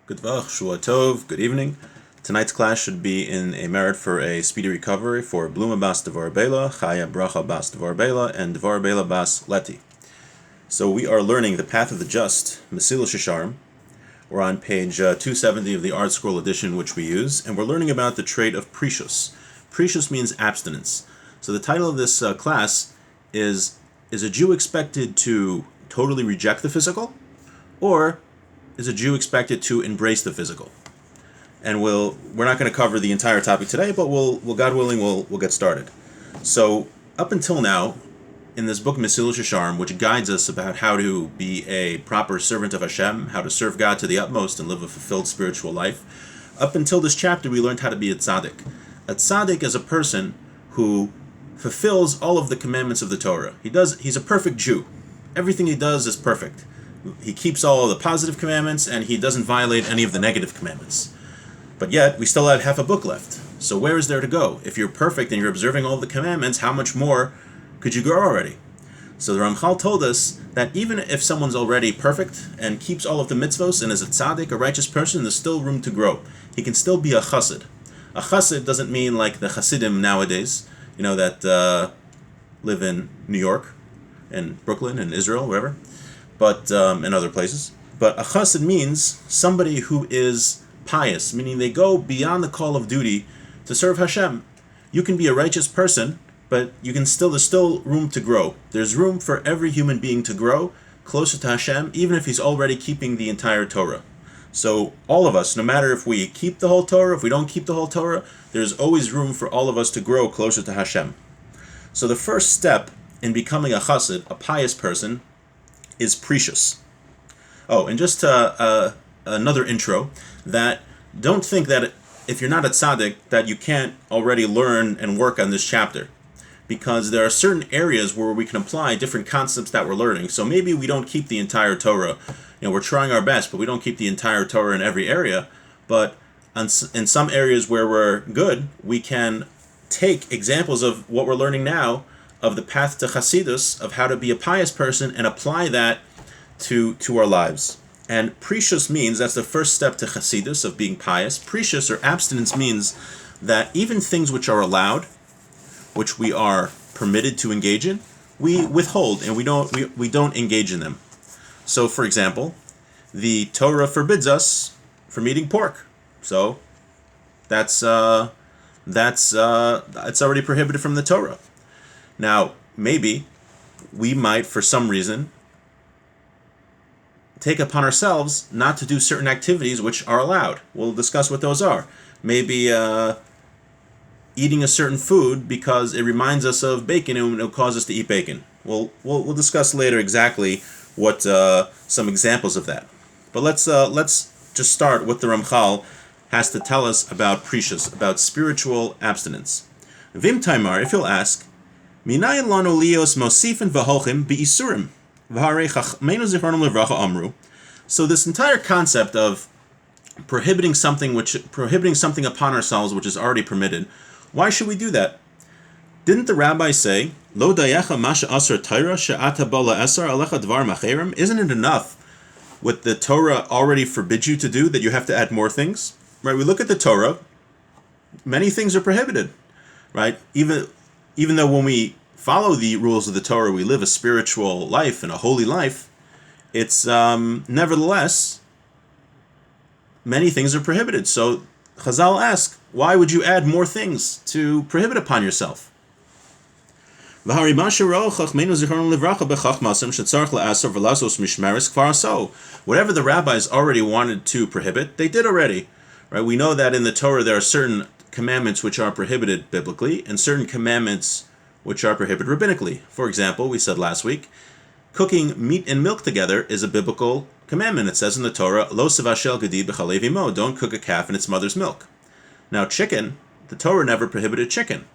Good vach, Shua Tov, good evening. Tonight's class should be in a merit for a speedy recovery for Bluma Bas Devar Bela, Chaya Bracha Bas Devar Bela, and Devar Bela Bas Leti. So we are learning the Path of the Just, Mesillas Yesharim. We're on page 270 of the Art Scroll edition which we use, and we're learning about the trait of Precious. Precious means abstinence. So the title of this class is a Jew expected to totally reject the physical, or is a Jew expected to embrace the physical? And we're not going to cover the entire topic today, but we'll God willing, we'll get started. So up until now, in this book Mesillas Yesharim, which guides us about how to be a proper servant of Hashem, how to serve God to the utmost and live a fulfilled spiritual life, up until this chapter we learned how to be a tzaddik. A tzaddik is a person who fulfills all of the commandments of the Torah. He's a perfect Jew. Everything he does is perfect. He keeps all of the positive commandments, and he doesn't violate any of the negative commandments. But yet, we still have half a book left. So where is there to go? If you're perfect and you're observing all the commandments, how much more could you grow already? So the Ramchal told us that even if someone's already perfect and keeps all of the mitzvos and is a tzaddik, a righteous person, there's still room to grow. He can still be a chassid. A chassid doesn't mean like the chassidim nowadays, that live in New York and Brooklyn and Israel, wherever, but in other places. But a chassid means somebody who is pious, meaning they go beyond the call of duty to serve Hashem. You can be a righteous person, but there's still room to grow. There's room for every human being to grow closer to Hashem, even if he's already keeping the entire Torah. So all of us, no matter if we keep the whole Torah, if we don't keep the whole Torah, there's always room for all of us to grow closer to Hashem. So the first step in becoming a chassid, a pious person, is precious. Oh, and just another intro, that don't think that if you're not a tzaddik that you can't already learn and work on this chapter, because there are certain areas where we can apply different concepts that we're learning. So maybe we don't keep the entire Torah. We're trying our best, but we don't keep the entire Torah in every area. But in some areas where we're good, we can take examples of what we're learning now, of the path to Chassidus, of how to be a pious person, and apply that to our lives. And precious means, that's the first step to Chassidus, of being pious. Precious, or abstinence, means that even things which are allowed, which we are permitted to engage in, we withhold, and we don't engage in them. So, for example, the Torah forbids us from eating pork. So that's it's already prohibited from the Torah. Now, maybe we might, for some reason, take upon ourselves not to do certain activities which are allowed. We'll discuss what those are. Maybe eating a certain food because it reminds us of bacon and it'll cause us to eat bacon. We'll discuss later exactly what some examples of that. But let's just start what the Ramchal has to tell us about precious, about spiritual abstinence. Vim Taimar, if you'll ask, Minayin lanu lios mosifin v'hochim bi'isurim v'harei chachmeinu zichronim levracha amru. So this entire concept of prohibiting something upon ourselves which is already permitted, why should we do that? Didn't the rabbi say, Lo dayecha masha asar Torah she'ata bala esar alecha dvar macherim? Isn't it enough what the Torah already forbids you to do, that you have to add more things? Right? We look at the Torah, many things are prohibited, right? Even though when we follow the rules of the Torah, we live a spiritual life and a holy life, it's nevertheless, many things are prohibited. So Chazal ask, why would you add more things to prohibit upon yourself? Whatever the rabbis already wanted to prohibit, they did already. Right? We know that in the Torah there are certain commandments which are prohibited biblically, and certain commandments which are prohibited rabbinically. For example, we said last week, cooking meat and milk together is a biblical commandment. It says in the Torah, Lo sevashel gadid b'chalev imo, don't cook a calf in its mother's milk. Now chicken, the Torah never prohibited chicken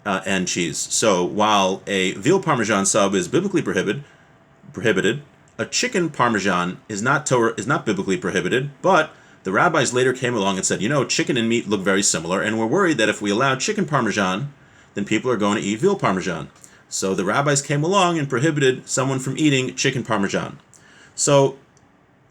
and cheese. So while a veal parmesan sub is biblically prohibited, a chicken parmesan is not biblically prohibited, but the rabbis later came along and said, chicken and meat look very similar, and we're worried that if we allow chicken parmesan, then people are going to eat veal parmesan. So the rabbis came along and prohibited someone from eating chicken parmesan. So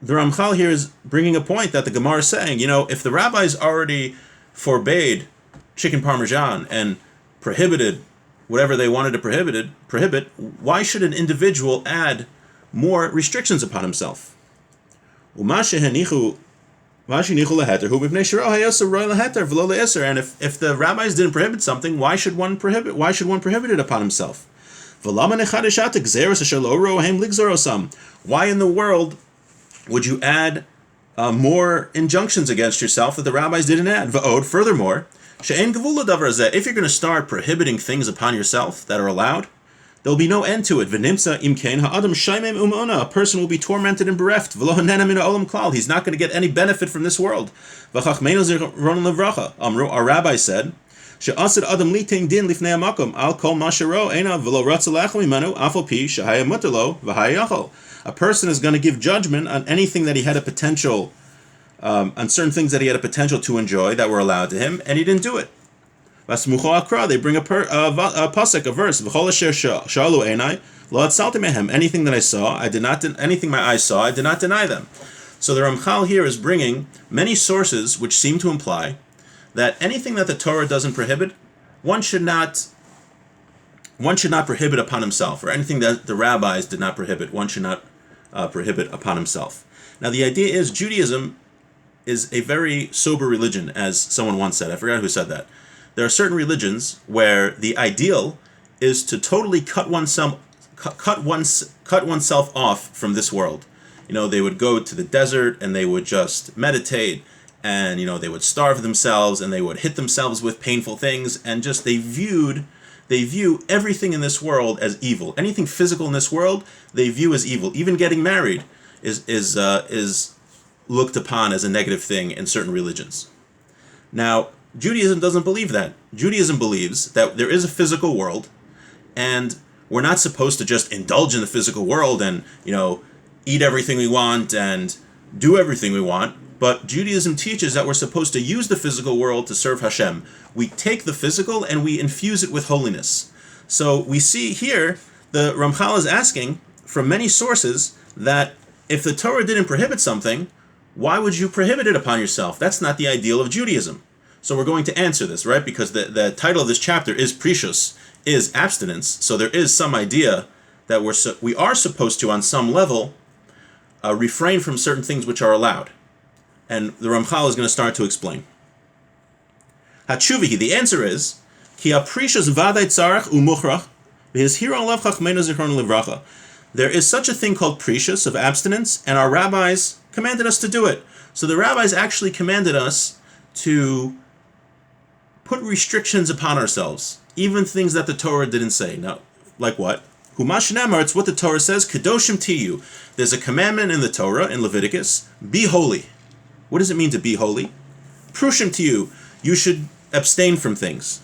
the Ramchal here is bringing a point that the Gemara is saying, if the rabbis already forbade chicken parmesan and prohibited whatever they wanted to prohibit, why should an individual add more restrictions upon himself? And if the rabbis didn't prohibit something, why should one prohibit it upon himself? Why in the world would you add more injunctions against yourself that the rabbis didn't add? Furthermore, if you're going to start prohibiting things upon yourself that are allowed, there'll be no end to it. A person will be tormented and bereft. He's not going to get any benefit from this world. Our rabbi said, a person is going to give judgment on anything that he had a potential, on certain things that he had a potential to enjoy that were allowed to him, and he didn't do it. They bring a pasuk, a verse. Anything that I saw, anything my eyes saw, I did not deny them. So the Ramchal here is bringing many sources which seem to imply that anything that the Torah doesn't prohibit, one should not prohibit upon himself, or anything that the rabbis did not prohibit, one should not prohibit upon himself. Now the idea is Judaism is a very sober religion, as someone once said. I forgot who said that. There are certain religions where the ideal is to totally cut oneself off from this world. They would go to the desert and they would just meditate, and they would starve themselves and they would hit themselves with painful things, and just they view everything in this world as evil. Anything physical in this world they view as evil. Even getting married is looked upon as a negative thing in certain religions. Now, Judaism doesn't believe that. Judaism believes that there is a physical world, and we're not supposed to just indulge in the physical world and, eat everything we want and do everything we want. But Judaism teaches that we're supposed to use the physical world to serve Hashem. We take the physical and we infuse it with holiness. So we see here, the Ramchal is asking from many sources that if the Torah didn't prohibit something, why would you prohibit it upon yourself? That's not the ideal of Judaism. So we're going to answer this, right? Because the title of this chapter is Prishus, is abstinence. So there is some idea that we are supposed to, on some level, refrain from certain things which are allowed. And the Ramchal is going to start to explain. Hatshuvihi, the answer is, Ki aprishus vaday tzarach umuchrach, v'hizhiru alav chachmeinu zichron livracha. There is such a thing called prishus, of abstinence, and our rabbis commanded us to do it. So the rabbis actually commanded us to put restrictions upon ourselves, even things that the Torah didn't say. Now, like what? Humash Nemar, it's what the Torah says, Kedoshim Tiyu. There's a commandment in the Torah, in Leviticus, be holy. What does it mean to be holy? Prushim Tiyu, you should abstain from things.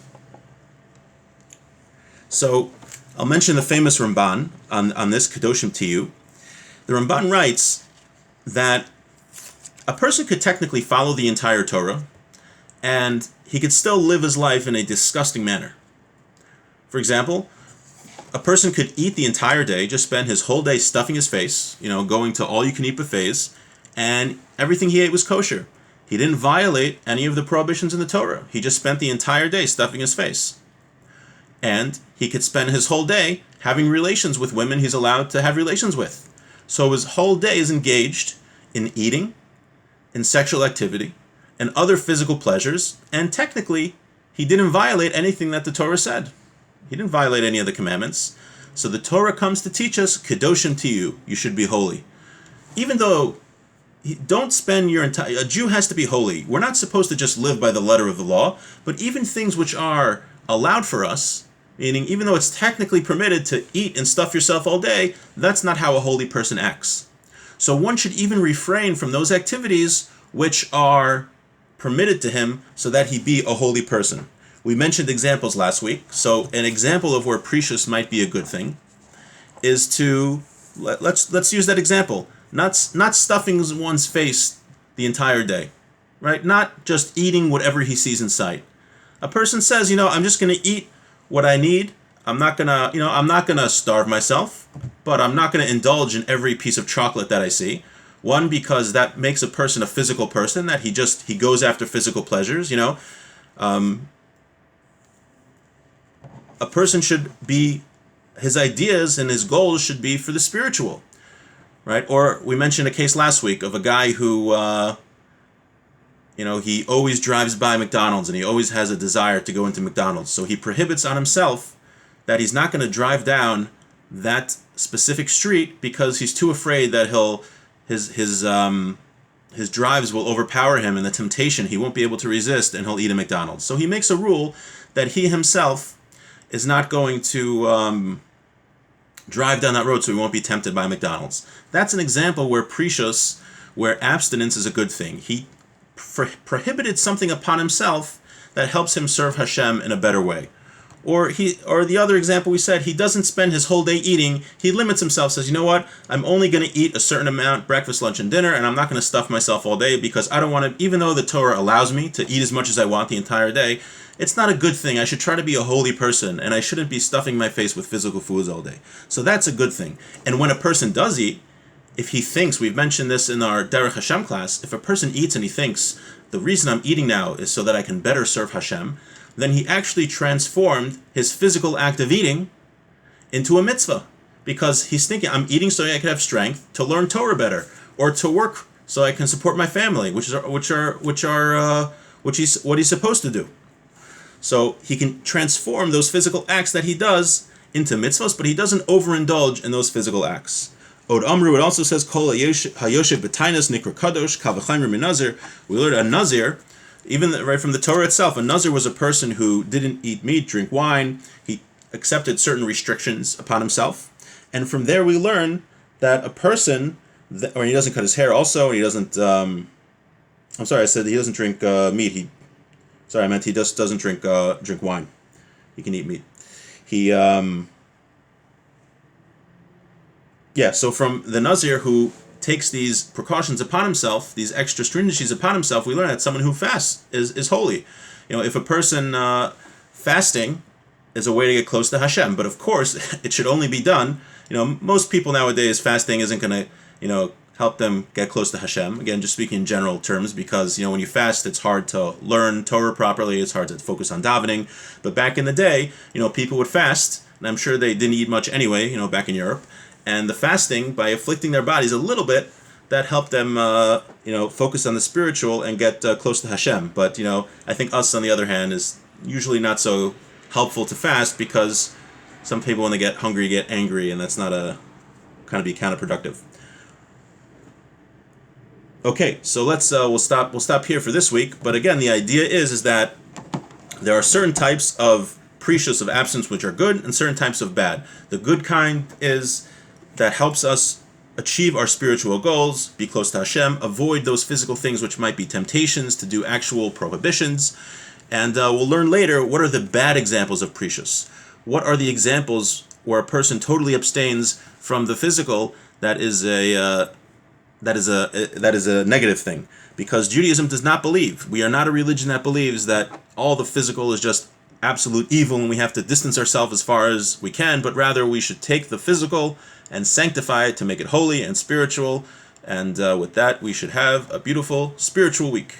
So, I'll mention the famous Ramban on this, Kedoshim Tiyu. The Ramban writes that a person could technically follow the entire Torah, and he could still live his life in a disgusting manner. For example, a person could eat the entire day, just spend his whole day stuffing his face, going to all-you-can-eat buffets, and everything he ate was kosher. He didn't violate any of the prohibitions in the Torah. He just spent the entire day stuffing his face. And he could spend his whole day having relations with women he's allowed to have relations with. So his whole day is engaged in eating, in sexual activity, and other physical pleasures, and technically, he didn't violate anything that the Torah said. He didn't violate any of the commandments. So the Torah comes to teach us, Kedoshim Tiyu, you should be holy. Even though, don't spend your entire... A Jew has to be holy. We're not supposed to just live by the letter of the law, but even things which are allowed for us, meaning even though it's technically permitted to eat and stuff yourself all day, that's not how a holy person acts. So one should even refrain from those activities which are permitted to him so that he be a holy person. We mentioned examples last week. So an example of where precious might be a good thing is to, let's use that example. Not stuffing one's face the entire day, right? Not just eating whatever he sees in sight. A person says, I'm just going to eat what I need. I'm not going to starve myself, but I'm not going to indulge in every piece of chocolate that I see. One, because that makes a person a physical person, that he goes after physical pleasures. A person should be, his ideas and his goals should be for the spiritual, right? Or we mentioned a case last week of a guy who, he always drives by McDonald's and he always has a desire to go into McDonald's. So he prohibits on himself that he's not going to drive down that specific street because he's too afraid that his drives will overpower him and the temptation he won't be able to resist and he'll eat a McDonald's. So he makes a rule that he himself is not going to drive down that road so he won't be tempted by McDonald's. That's an example where precious, where abstinence is a good thing. He prohibited something upon himself that helps him serve Hashem in a better way. Or the other example we said, he doesn't spend his whole day eating. He limits himself, says, you know what, I'm only going to eat a certain amount, breakfast, lunch, and dinner, and I'm not going to stuff myself all day because I don't want to, even though the Torah allows me to eat as much as I want the entire day, it's not a good thing. I should try to be a holy person, and I shouldn't be stuffing my face with physical foods all day. So that's a good thing. And when a person does eat, if he thinks, we've mentioned this in our Derech Hashem class, if a person eats and he thinks, the reason I'm eating now is so that I can better serve Hashem, then he actually transformed his physical act of eating into a mitzvah. Because he's thinking, I'm eating so I can have strength to learn Torah better, or to work so I can support my family, which is what he's supposed to do. So he can transform those physical acts that he does into mitzvahs, but he doesn't overindulge in those physical acts. Od Amru, it also says, Kol hayoshev b'tainas nikra kadosh, kal v'chaimer min nazir. We learned a nazir, even right from the Torah itself, a nazir was a person who didn't eat meat, drink wine. He accepted certain restrictions upon himself. And from there we learn that a person, or he doesn't cut his hair also, and he doesn't, I said he doesn't drink meat. I meant he just doesn't drink wine. He can eat meat. So from the Nazir who takes these precautions upon himself, these extra stringencies upon himself, we learn that someone who fasts is holy. If a person fasting is a way to get close to Hashem, but of course it should only be done. Most people nowadays, fasting isn't going to help them get close to Hashem. Again, just speaking in general terms, because when you fast, it's hard to learn Torah properly. It's hard to focus on davening. But back in the day, people would fast, and I'm sure they didn't eat much anyway. Back in Europe, and the fasting, by afflicting their bodies a little bit, that helped them, focus on the spiritual and get close to Hashem. But I think us, on the other hand, is usually not so helpful to fast, because some people, when they get hungry, get angry, and that's not kind of be counterproductive. Okay, so we'll stop here for this week. But again, the idea is that there are certain types of precious, of absence, which are good, and certain types of bad. The good kind is that helps us achieve our spiritual goals, be close to Hashem, avoid those physical things which might be temptations to do actual prohibitions. And we'll learn later what are the bad examples of precious. What are the examples where a person totally abstains from the physical that is a negative thing? Because Judaism does not believe. We are not a religion that believes that all the physical is just absolute evil and we have to distance ourselves as far as we can, but rather we should take the physical and sanctify it to make it holy and spiritual. And with that, we should have a beautiful spiritual week.